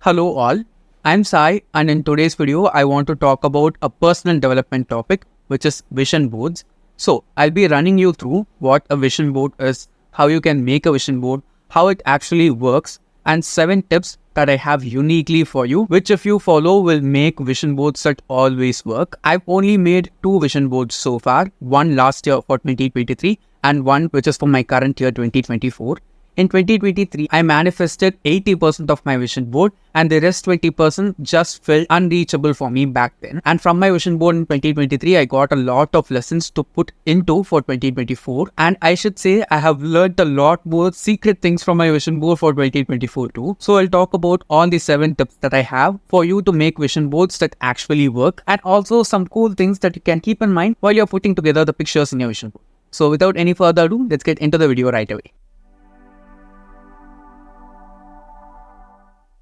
Hello all, I'm Sai and in today's video I want to talk about a personal development topic which is vision boards. So I'll be running you through what a vision board is, how you can make a vision board, how it actually works and 7 tips that I have uniquely for you which if you follow will make vision boards that always work. I've only made 2 vision boards so far, one last year for 2023 and one which is for my current year 2024. In 2023, I manifested 80% of my vision board and the rest 20% just felt unreachable for me back then. And from my vision board in 2023, I got a lot of lessons to put into for 2024. And I should say I have learned a lot more secret things from my vision board for 2024 too. So I'll talk about all the 7 tips that I have for you to make vision boards that actually work and also some cool things that you can keep in mind while you're putting together the pictures in your vision board. So without any further ado, let's get into the video right away.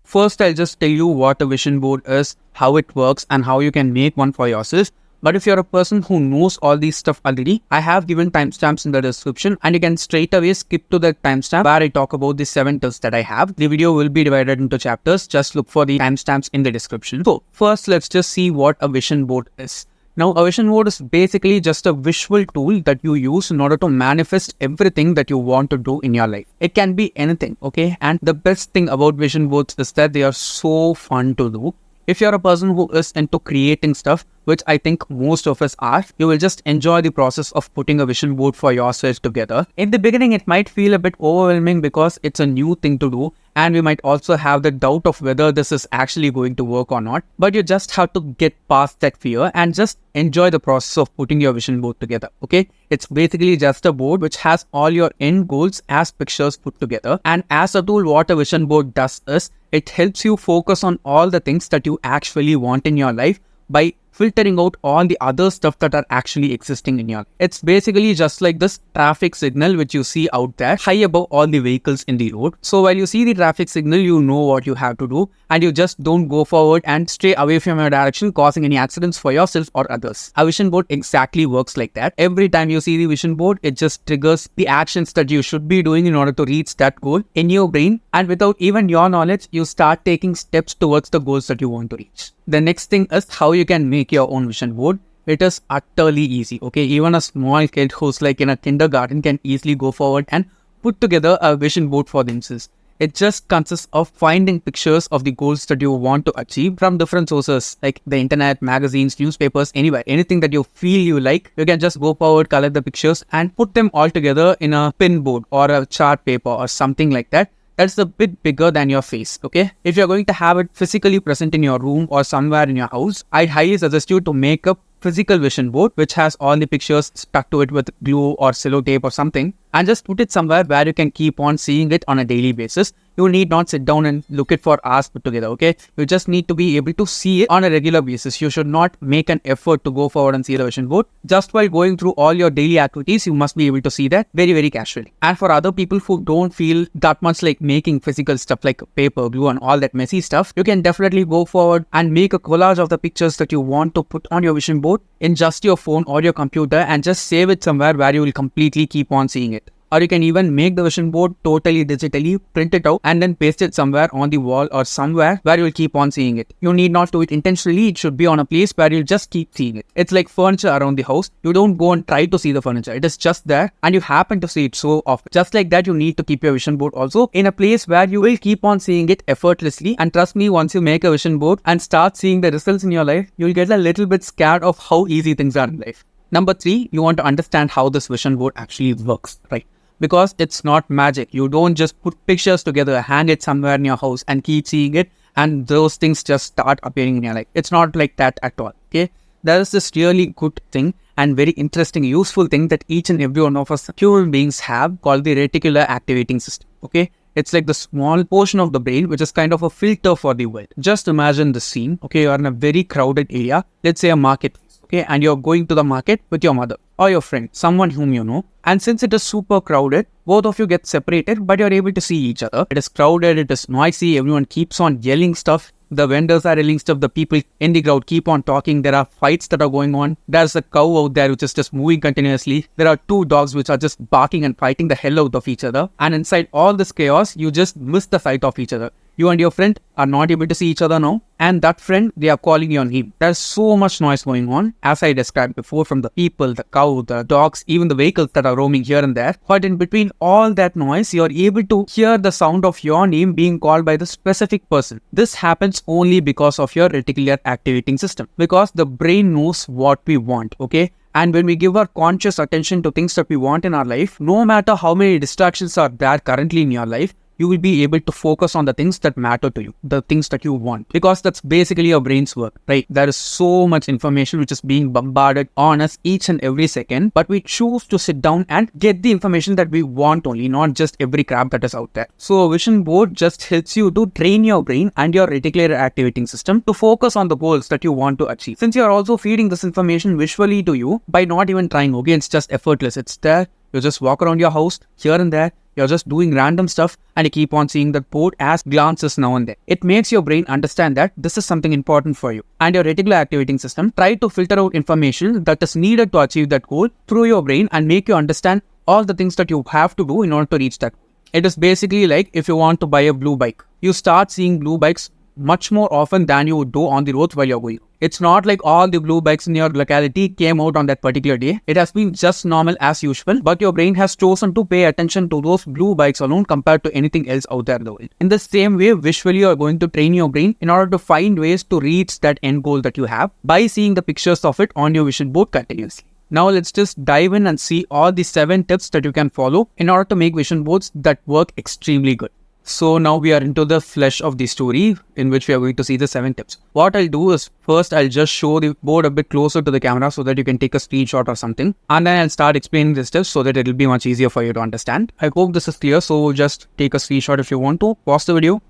First, I'll just tell you what a vision board is, how it works and how you can make one for yourself. But if you're a person who knows all these stuff already, I have given timestamps in the description and you can straight away skip to that timestamp where I talk about the 7 tips that I have. The video will be divided into chapters. Just look for the timestamps in the description. So first, let's just see what a vision board is. Now, a vision board is basically just a visual tool that you use in order to manifest everything that you want to do in your life. It can be anything, okay? And the best thing about vision boards is that they are so fun to do. If you're a person who is into creating stuff, which I think most of us are, you will just enjoy the process of putting a vision board for yourself together. In the beginning, it might feel a bit overwhelming because it's a new thing to do and we might also have the doubt of whether this is actually going to work or not. But you just have to get past that fear and just enjoy the process of putting your vision board together, okay? It's basically just a board which has all your end goals as pictures put together. And as a tool, what a vision board does is it helps you focus on all the things that you actually want in your life by filtering out all the other stuff that are actually existing in your life. It's basically just like this traffic signal which you see out there high above all the vehicles in the road. So while you see the traffic signal, you know what you have to do and you just don't go forward and stray away from your direction, causing any accidents for yourself or others. A vision board exactly works like that. Every time you see the vision board, it just triggers the actions that you should be doing in order to reach that goal in your brain, and without even your knowledge, you start taking steps towards the goals that you want to reach. The next thing is how you can make your own vision board. It is utterly easy, okay? Even a small kid who's like in a kindergarten can easily go forward and put together a vision board for themselves. It just consists of finding pictures of the goals that you want to achieve from different sources like the internet, magazines, newspapers, anywhere. Anything that you feel you like, you can just go forward, collect the pictures and put them all together in a pin board or a chart paper or something like that. That's a bit bigger than your face, okay? If you're going to have it physically present in your room or somewhere in your house, I highly suggest you to make a physical vision board which has all the pictures stuck to it with glue or cello tape or something, and just put it somewhere where you can keep on seeing it on a daily basis. You need not sit down and look it for hours put together, okay? You just need to be able to see it on a regular basis. You should not make an effort to go forward and see the vision board. Just while going through all your daily activities, you must be able to see that very casually. And for other people who don't feel that much like making physical stuff like paper, glue and all that messy stuff, you can definitely go forward and make a collage of the pictures that you want to put on your vision board in just your phone or your computer and just save it somewhere where you will completely keep on seeing it. Or you can even make the vision board totally digitally, print it out and then paste it somewhere on the wall or somewhere where you will keep on seeing it. You need not do it intentionally. It should be on a place where you'll just keep seeing it. It's like furniture around the house. You don't go and try to see the furniture. It is just there and you happen to see it so often. Just like that, you need to keep your vision board also in a place where you will keep on seeing it effortlessly. And trust me, once you make a vision board and start seeing the results in your life, you'll get a little bit scared of how easy things are in life. Number 3, you want to understand how this vision board actually works, right? Because it's not magic. You don't just put pictures together, hang it somewhere in your house and keep seeing it and those things just start appearing in your life. It's not like that at all, okay? There is this really good thing and very interesting, useful thing that each and every one of us human beings have called the reticular activating system, okay? It's like the small portion of the brain which is kind of a filter for the world. Just imagine the scene, okay? You're in a very crowded area, let's say a market, okay? And you're going to the market with your mother or your friend, someone whom you know. And since it is super crowded, both of you get separated, but you're able to see each other. It is crowded, it is noisy, everyone keeps on yelling stuff. The vendors are yelling stuff, the people in the crowd keep on talking, there are fights that are going on. There's a cow out there which is just moving continuously. There are 2 dogs which are just barking and fighting the hell out of each other. And inside all this chaos, you just miss the sight of each other. You and your friend are not able to see each other now, and that friend, they are calling your name. There's so much noise going on, as I described before, from the people, the cow, the dogs, even the vehicles that are roaming here and there. But in between all that noise, you're able to hear the sound of your name being called by the specific person. This happens only because of your reticular activating system, because the brain knows what we want, okay? And when we give our conscious attention to things that we want in our life, no matter how many distractions are there currently in your life, you will be able to focus on the things that matter to you, the things that you want, because that's basically your brain's work, right? There is so much information which is being bombarded on us each and every second, but we choose to sit down and get the information that we want only, not just every crap that is out there. So a vision board just helps you to train your brain and your reticular activating system to focus on the goals that you want to achieve. Since you're also feeding this information visually to you by not even trying, okay, it's just effortless, it's there. You just walk around your house here and there. You're just doing random stuff and you keep on seeing that board as glances now and then. It makes your brain understand that this is something important for you. And your reticular activating system try to filter out information that is needed to achieve that goal through your brain and make you understand all the things that you have to do in order to reach that goal. It is basically like if you want to buy a blue bike. You start seeing blue bikes much more often than you would do on the roads while you're going. It's not like all the blue bikes in your locality came out on that particular day. It has been just normal as usual, but your brain has chosen to pay attention to those blue bikes alone compared to anything else out there in the world. In the same way, visually you're going to train your brain in order to find ways to reach that end goal that you have by seeing the pictures of it on your vision board continuously. Now let's just dive in and see all the 7 tips that you can follow in order to make vision boards that work extremely good. So now we are into the flesh of the story in which we are going to see the 7 tips. What I'll do is first I'll just show the board a bit closer to the camera so that you can take a screenshot or something. And then I'll start explaining the steps so that it'll be much easier for you to understand. I hope this is clear. So just take a screenshot if you want to. Pause the video.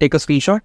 Take a screenshot.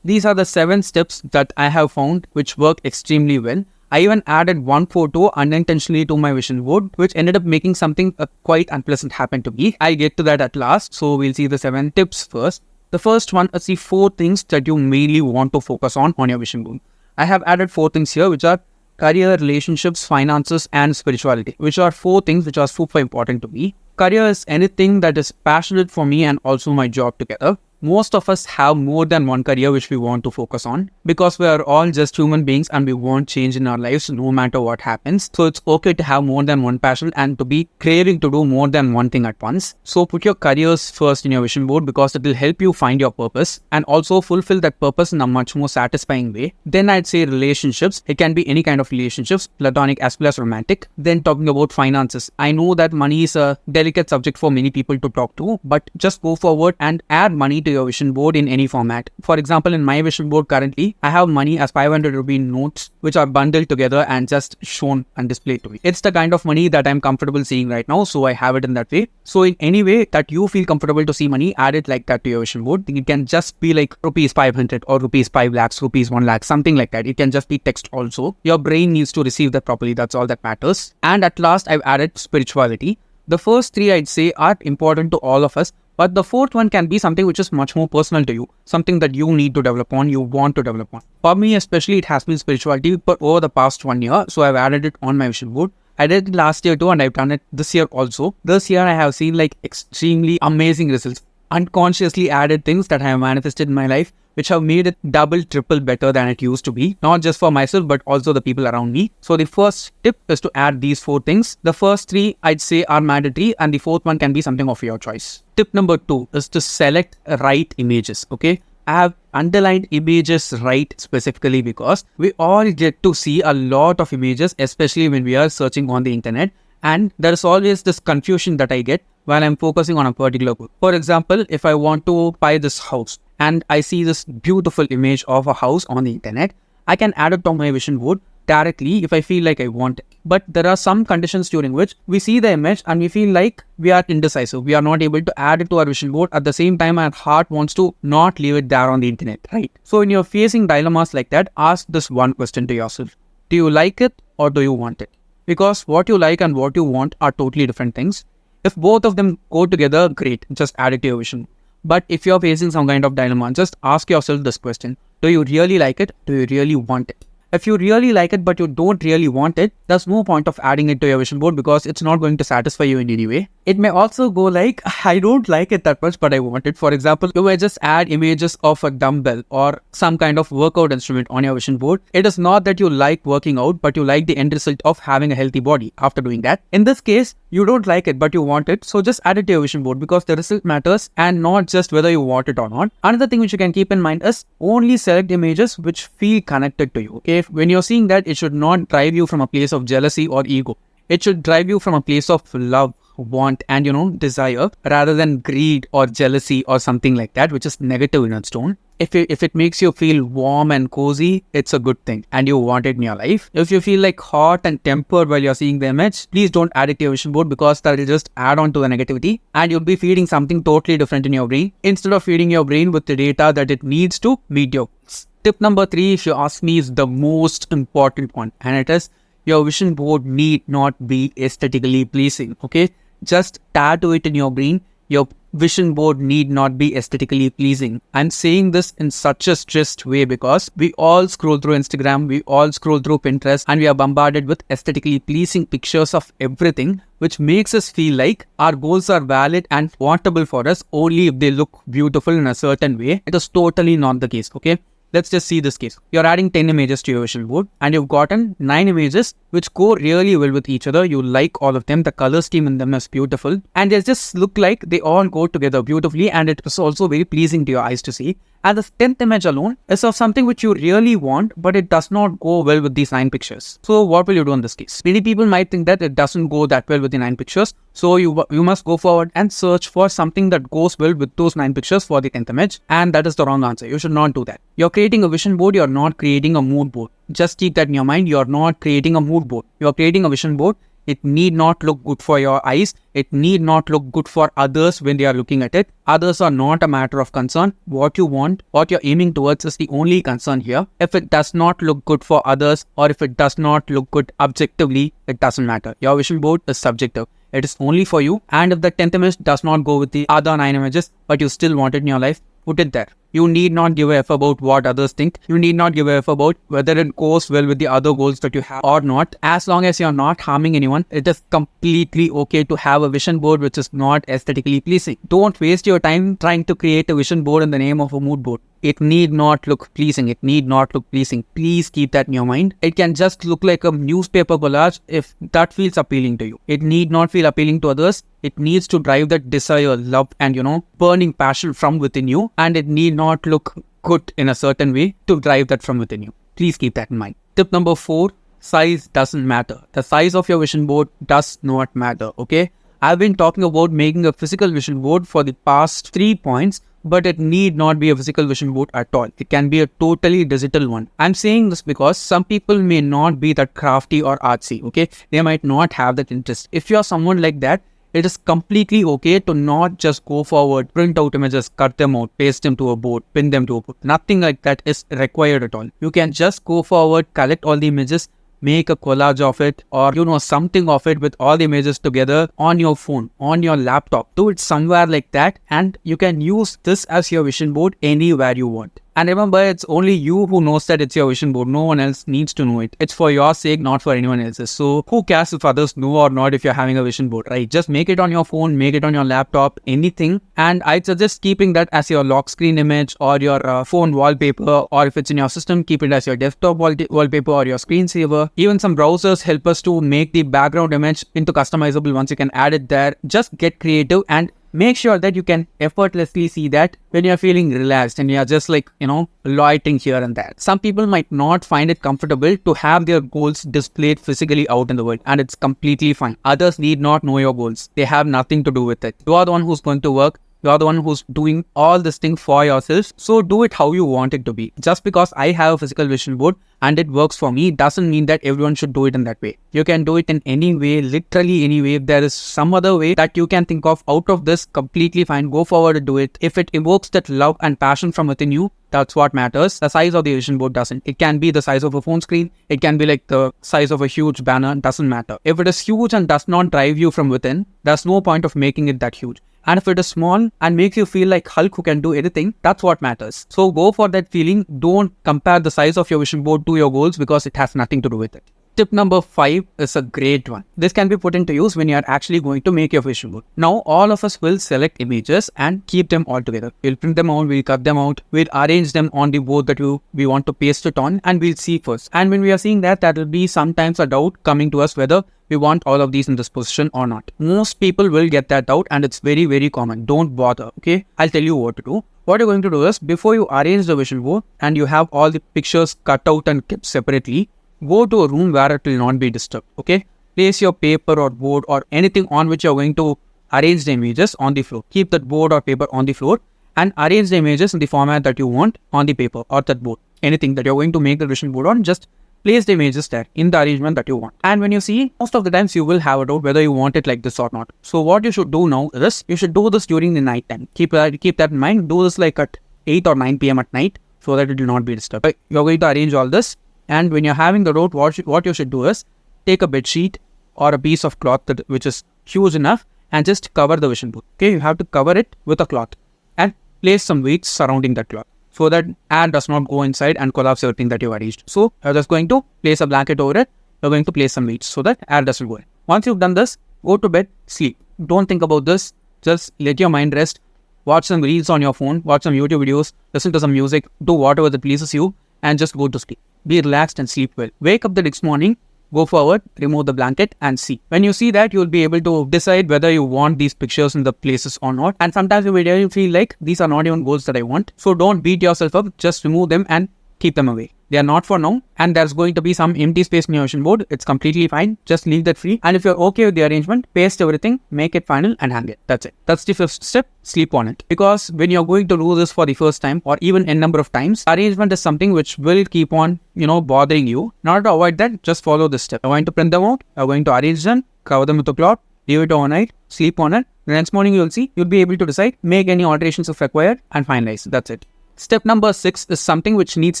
These are the 7 steps that I have found which work extremely well. I even added one photo unintentionally to my vision board, which ended up making something quite unpleasant happen to me. I'll get to that at last. So we'll see the 7 tips first. The first one is the 4 things that you mainly want to focus on your vision board. I have added 4 things here, which are career, relationships, finances, and spirituality, which are 4 things which are super important to me. Career is anything that is passionate for me and also my job together. Most of us have more than one career which we want to focus on because we are all just human beings and we want change in our lives no matter what happens. So it's okay to have more than one passion and to be craving to do more than one thing at once. So put your careers first in your vision board because it will help you find your purpose and also fulfill that purpose in a much more satisfying way. Then I'd say relationships. It can be any kind of relationships, platonic as well as romantic. Then talking about finances. I know that money is a delicate subject for many people to talk to, but just go forward and add money to your vision board in any format. For example, in my vision board currently, I have money as 500 rupee notes which are bundled together and just shown and displayed to me. It's the kind of money that I'm comfortable seeing right now, so I have it in that way. So in any way that you feel comfortable to see money, add it like that to your vision board. It can just be like rupees 500 or rupees 5 lakhs, rupees 1 lakh, something like that. It can just be text also. Your brain needs to receive that properly. That's all that matters. And at last, I've added spirituality. The first 3 I'd say are important to all of us, but the 4th one can be something which is much more personal to you, something that you need to develop on, you want to develop on. For me especially, it has been spirituality, but over the past 1 year, so I've added it on my vision board. I did it last year too and I've done it this year also. This year I have seen like extremely amazing results. Unconsciously added things that I have manifested in my life which have made it double, triple better than it used to be. Not just for myself, but also the people around me. So the first tip is to add these 4 things. The first 3 I'd say are mandatory and the 4th one can be something of your choice. Tip number 2 is to select right images, okay? I have underlined images right specifically because we all get to see a lot of images, especially when we are searching on the internet. And there is always this confusion that I get while I'm focusing on a particular goal. For example, if I want to buy this house and I see this beautiful image of a house on the internet, I can add it to my vision board directly if I feel like I want it. But there are some conditions during which we see the image and we feel like we are indecisive. We are not able to add it to our vision board. At the same time, our heart wants to not leave it there on the internet, right? So when you're facing dilemmas like that, ask this one question to yourself. Do you like it or do you want it? Because what you like and what you want are totally different things. If both of them go together, great, just add it to your vision. But if you're facing some kind of dilemma, just ask yourself this question. Do you really like it? Do you really want it? If you really like it but you don't really want it, there's no point of adding it to your vision board because it's not going to satisfy you in any way. It may also go like, I don't like it that much but I want it. For example, you may just add images of a dumbbell or some kind of workout instrument on your vision board. It is not that you like working out, but you like the end result of having a healthy body after doing that. In this case, you don't like it but you want it, so just add it to your vision board because the result matters and not just whether you want it or not. Another thing which you can keep in mind is only select images which feel connected to you. Okay, when you're seeing that, it should not drive you from a place of jealousy or ego. It should drive you from a place of love, want, and desire, rather than greed or jealousy or something like that, which is negative in its tone. If it makes you feel warm and cozy, it's a good thing and you want it in your life. If you feel like hot and tempered while you're seeing the image, please don't add it to your vision board because that will just add on to the negativity and you'll be feeding something totally different in your brain instead of feeding your brain with the data that it needs to meet your goals. Tip number 3, if you ask me, is the most important one, and it is your vision board need not be aesthetically pleasing. Okay, just tattoo it in your brain. Your vision board need not be aesthetically pleasing. I'm saying this in such a stressed way because we all scroll through Instagram, we all scroll through Pinterest, and we are bombarded with aesthetically pleasing pictures of everything, which makes us feel like our goals are valid and wantable for us only if they look beautiful in a certain way. It is totally not the case. Okay, let's just see this case. You're adding 10 images to your vision board and you've gotten 9 images which go really well with each other. You like all of them. The color scheme in them is beautiful and they just look like they all go together beautifully, and it is also very pleasing to your eyes to see. And the 10th image alone is of something which you really want, but it does not go well with these 9 pictures. So what will you do in this case? Many people might think that it doesn't go that well with the 9 pictures. So you must go forward and search for something that goes well with those 9 pictures for the 10th image. And that is the wrong answer. You should not do that. You're creating a vision board. You're not creating a mood board. Just keep that in your mind. You're not creating a mood board. You're creating a vision board. It need not look good for your eyes. It need not look good for others when they are looking at it. Others are not a matter of concern. What you want, what you're aiming towards is the only concern here. If it does not look good for others or if it does not look good objectively, it doesn't matter. Your vision board is subjective. It is only for you. And if the 10th image does not go with the other 9 images, but you still want it in your life, put it there. You need not give a F about what others think. You need not give a F about whether it goes well with the other goals that you have or not. As long as you're not harming anyone, it is completely okay to have a vision board which is not aesthetically pleasing. Don't waste your time trying to create a vision board in the name of a mood board. It need not look pleasing. It need not look pleasing. Please keep that in your mind. It can just look like a newspaper collage if that feels appealing to you. It need not feel appealing to others. It needs to drive that desire, love, and burning passion from within you. And it need not look good in a certain way to drive that from within you. Please keep that in mind. Tip number 4, size doesn't matter. The size of your vision board does not matter. Okay, I've been talking about making a physical vision board for the past 3 points, but it need not be a physical vision board at all. It can be a totally digital one. I'm saying this because some people may not be that crafty or artsy. Okay, they might not have that interest. If you're someone like that, it is completely okay to not just go forward, print out images, cut them out, paste them to a board, pin them to a board. Nothing like that is required at all. You can just go forward, collect all the images, make a collage of it, or something of it with all the images together on your phone, on your laptop. Do it somewhere like that, and you can use this as your vision board anywhere you want. And remember, it's only you who knows that it's your vision board. No one else needs to know it. It's for your sake, not for anyone else's. So who cares if others know or not if you're having a vision board, right? Just make it on your phone, make it on your laptop, anything. And I'd suggest keeping that as your lock screen image or your phone wallpaper, or if it's in your system, keep it as your desktop wallpaper or your screensaver. Even some browsers help us to make the background image into customizable once you can add it there. Just get creative and make sure that you can effortlessly see that when you're feeling relaxed and you're just loitering here and there. Some people might not find it comfortable to have their goals displayed physically out in the world, and it's completely fine. Others need not know your goals. They have nothing to do with it. You are the one who's going to work. You are the one who's doing all this thing for yourself. So do it how you want it to be. Just because I have a physical vision board and it works for me doesn't mean that everyone should do it in that way. You can do it in any way, literally any way. If there is some other way that you can think of out of this, completely fine. Go forward and do it. If it evokes that love and passion from within you, that's what matters. The size of the vision board doesn't. It can be the size of a phone screen. It can be like the size of a huge banner. It doesn't matter. If it is huge and does not drive you from within, there's no point of making it that huge. And if it is small and makes you feel like Hulk who can do anything, that's what matters. So go for that feeling. Don't compare the size of your vision board to your goals because it has nothing to do with it. Tip number 5 is a great one. This can be put into use when you are actually going to make your vision board. Now, all of us will select images and keep them all together. We'll print them out, we'll cut them out, we'll arrange them on the board that we want to paste it on, and we'll see first. And when we are seeing that, there will be sometimes a doubt coming to us whether we want all of these in this position or not. Most people will get that doubt, and it's very, very common. Don't bother, okay? I'll tell you what to do. What you're going to do is, before you arrange the vision board and you have all the pictures cut out and kept separately, go to a room where it will not be disturbed, okay? Place your paper or board or anything on which you're going to arrange the images on the floor. Keep that board or paper on the floor and arrange the images in the format that you want on the paper or that board. Anything that you're going to make the vision board on, just place the images there in the arrangement that you want. And when you see, most of the times you will have a doubt whether you want it like this or not. So what you should do now is, you should do this during the night time. Keep that in mind. Do this like at 8 or 9 p.m. at night so that it will not be disturbed. You're going to arrange all this. And when you're having the doubt, what you should do is take a bed sheet or a piece of cloth which is huge enough and just cover the vision board. Okay, you have to cover it with a cloth and place some weights surrounding that cloth so that air does not go inside and collapse everything that you've arranged. So you're just going to place a blanket over it. You're going to place some weights so that air doesn't go in. Once you've done this, go to bed, sleep. Don't think about this. Just let your mind rest. Watch some reels on your phone. Watch some YouTube videos. Listen to some music. Do whatever that pleases you and just go to sleep. Be relaxed and sleep well. Wake up the next morning, go forward, remove the blanket and see. When you see that, you'll be able to decide whether you want these pictures in the places or not. And sometimes you will feel like these are not even goals that I want. So don't beat yourself up, just remove them and keep them away. They are not for now, and there's going to be some empty space in your vision board. It's completely fine. Just leave that free. And if you're okay with the arrangement, paste everything, make it final and hang it. That's it. That's the 5th step. Sleep on it. Because when you're going to do this for the first time or even n number of times, arrangement is something which will keep on, bothering you. In order to avoid that, just follow this step. You're going to print them out. You're going to arrange them, cover them with a cloth, leave it overnight, sleep on it. The next morning you'll be able to decide, make any alterations if required and finalize. That's it. Step number 6 is something which needs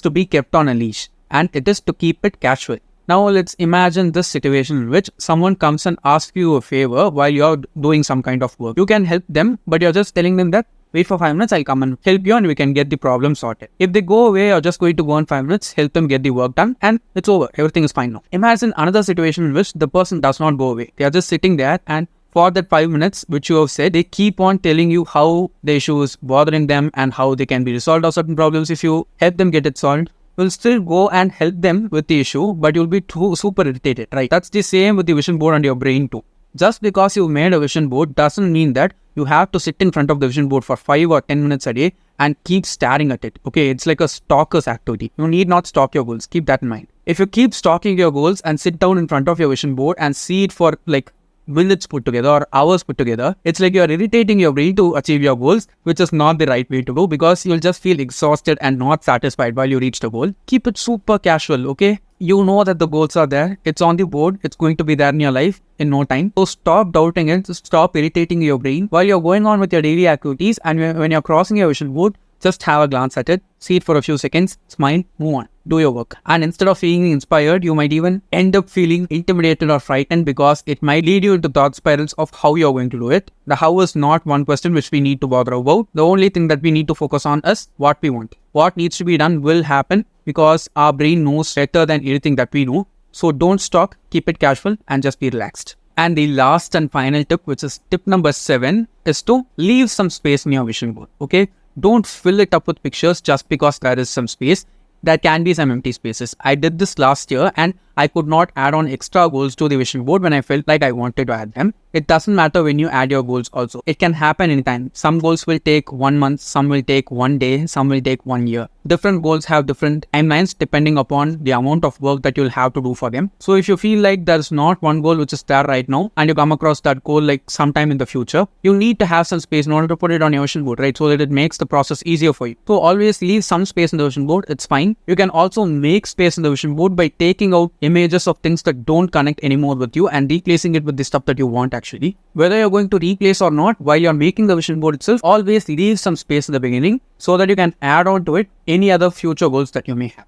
to be kept on a leash, and it is to keep it casual. Now let's imagine this situation in which someone comes and asks you a favor while you're doing some kind of work. You can help them, but you're just telling them that, wait for 5 minutes, I'll come and help you and we can get the problem sorted. If they go away, you're just going to go in 5 minutes, help them get the work done and it's over. Everything is fine now. Imagine another situation in which the person does not go away. They are just sitting there, and for that 5 minutes which you have said, they keep on telling you how the issue is bothering them and how they can be resolved or certain problems. If you help them get it solved, you'll still go and help them with the issue, but you'll be super irritated, right? That's the same with the vision board and your brain too. Just because you made a vision board doesn't mean that you have to sit in front of the vision board for 5 or 10 minutes a day and keep staring at it. Okay, it's like a stalker's activity. You need not stalk your goals. Keep that in mind. If you keep stalking your goals and sit down in front of your vision board and see it for like minutes put together or hours put together, it's like you're irritating your brain to achieve your goals, which is not the right way to go, because you'll just feel exhausted and not satisfied while you reach the goal. Keep it super casual, okay? You know that the goals are there. It's on the board. It's going to be there in your life in no time. So stop doubting it. Stop irritating your brain while you're going on with your daily activities. And when you're crossing your vision board, just have a glance at it, see it for a few seconds, smile, move on, do your work. And instead of feeling inspired, you might even end up feeling intimidated or frightened, because it might lead you into thought spirals of how you're going to do it. The how is not one question which we need to bother about. The only thing that we need to focus on is what we want. What needs to be done will happen, because our brain knows better than anything that we know. So don't stalk, keep it casual and just be relaxed. And the last and final tip, which is tip number 7, is to leave some space in your vision board, okay? Don't fill it up with pictures just because there is some space. There can be some empty spaces. I did this last year and I could not add on extra goals to the vision board when I felt like I wanted to add them. It doesn't matter when you add your goals also. It can happen anytime. Some goals will take 1 month, some will take 1 day, some will take 1 year. Different goals have different timelines depending upon the amount of work that you'll have to do for them. So if you feel like there's not one goal which is there right now and you come across that goal like sometime in the future, you need to have some space in order to put it on your vision board, right? So that it makes the process easier for you. So always leave some space in the vision board. It's fine. You can also make space in the vision board by taking out images of things that don't connect anymore with you and replacing it with the stuff that you want actually. Whether you're going to replace or not, while you're making the vision board itself, always leave some space in the beginning so that you can add on to it any other future goals that you may have.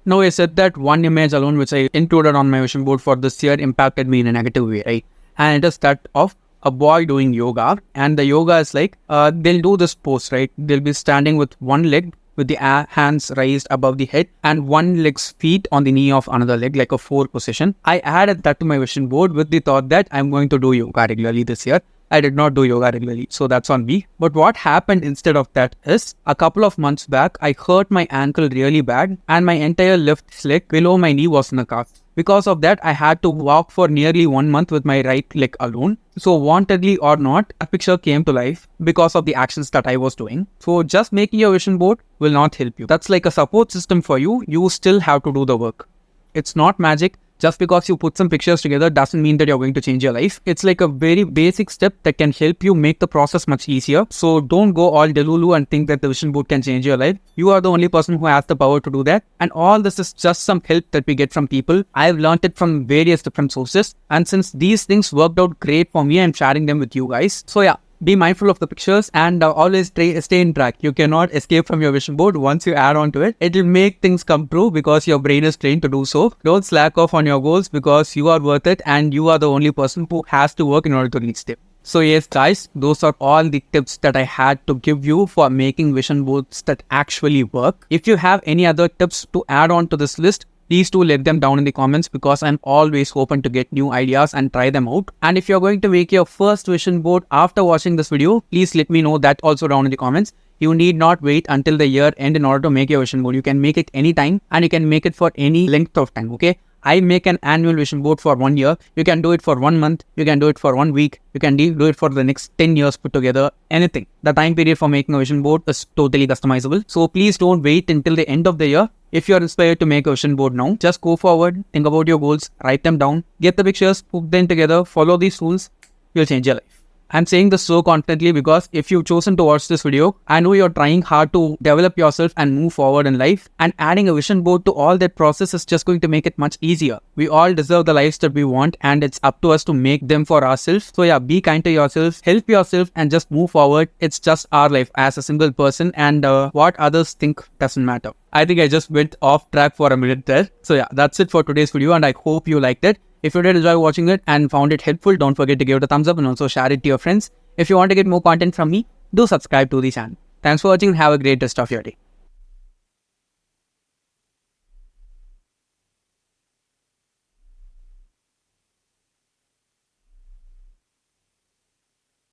Now, I said that one image alone which I included on my vision board for this year impacted me in a negative way, right? And it is that of a boy doing yoga, and the yoga is like, they'll do this pose, right? They'll be standing with one leg with the hands raised above the head and one leg's feet on the knee of another leg, like a 4 position. I added that to my vision board with the thought that I'm going to do yoga regularly this year. I did not do yoga regularly, so that's on me. But what happened instead of that is, a couple of months back, I hurt my ankle really bad and my entire left leg below my knee was in a cast. Because of that, I had to walk for nearly 1 month with my right leg alone. So wantedly or not, a picture came to life because of the actions that I was doing. So just making your vision board will not help you. That's like a support system for you. You still have to do the work. It's not magic. Just because you put some pictures together doesn't mean that you're going to change your life. It's like a very basic step that can help you make the process much easier. So don't go all delulu and think that the vision board can change your life. You are the only person who has the power to do that. And all this is just some help that we get from people. I've learned it from various different sources. And since these things worked out great for me, I'm sharing them with you guys. So yeah. Be mindful of the pictures and always stay in track. You cannot escape from your vision board. Once you add on to it, it will make things come true because your brain is trained to do so. Don't slack off on your goals because you are worth it and you are the only person who has to work in order to reach them. So yes guys, those are all the tips that I had to give you for making vision boards that actually work. If you have any other tips to add on to this list, please do let them down in the comments because I'm always open to get new ideas and try them out. And if you're going to make your first vision board after watching this video, please let me know that also down in the comments. You need not wait until the year end in order to make your vision board. You can make it anytime and you can make it for any length of time, okay? I make an annual vision board for 1 year. You can do it for 1 month. You can do it for 1 week. You can do it for the next 10 years put together. Anything. The time period for making a vision board is totally customizable. So please don't wait until the end of the year. If you're inspired to make a vision board now, just go forward, think about your goals, write them down, get the pictures, put them together, follow these rules. You'll change your life. I'm saying this so confidently because if you've chosen to watch this video, I know you're trying hard to develop yourself and move forward in life, and adding a vision board to all that process is just going to make it much easier. We all deserve the lives that we want and it's up to us to make them for ourselves. So yeah, be kind to yourself, help yourself and just move forward. It's just our life as a single person and what others think doesn't matter. I think I just went off track for a minute there. So yeah, that's it for today's video and I hope you liked it. If you did enjoy watching it and found it helpful, don't forget to give it a thumbs up and also share it to your friends. If you want to get more content from me, do subscribe to the channel. Thanks for watching and have a great rest of your day.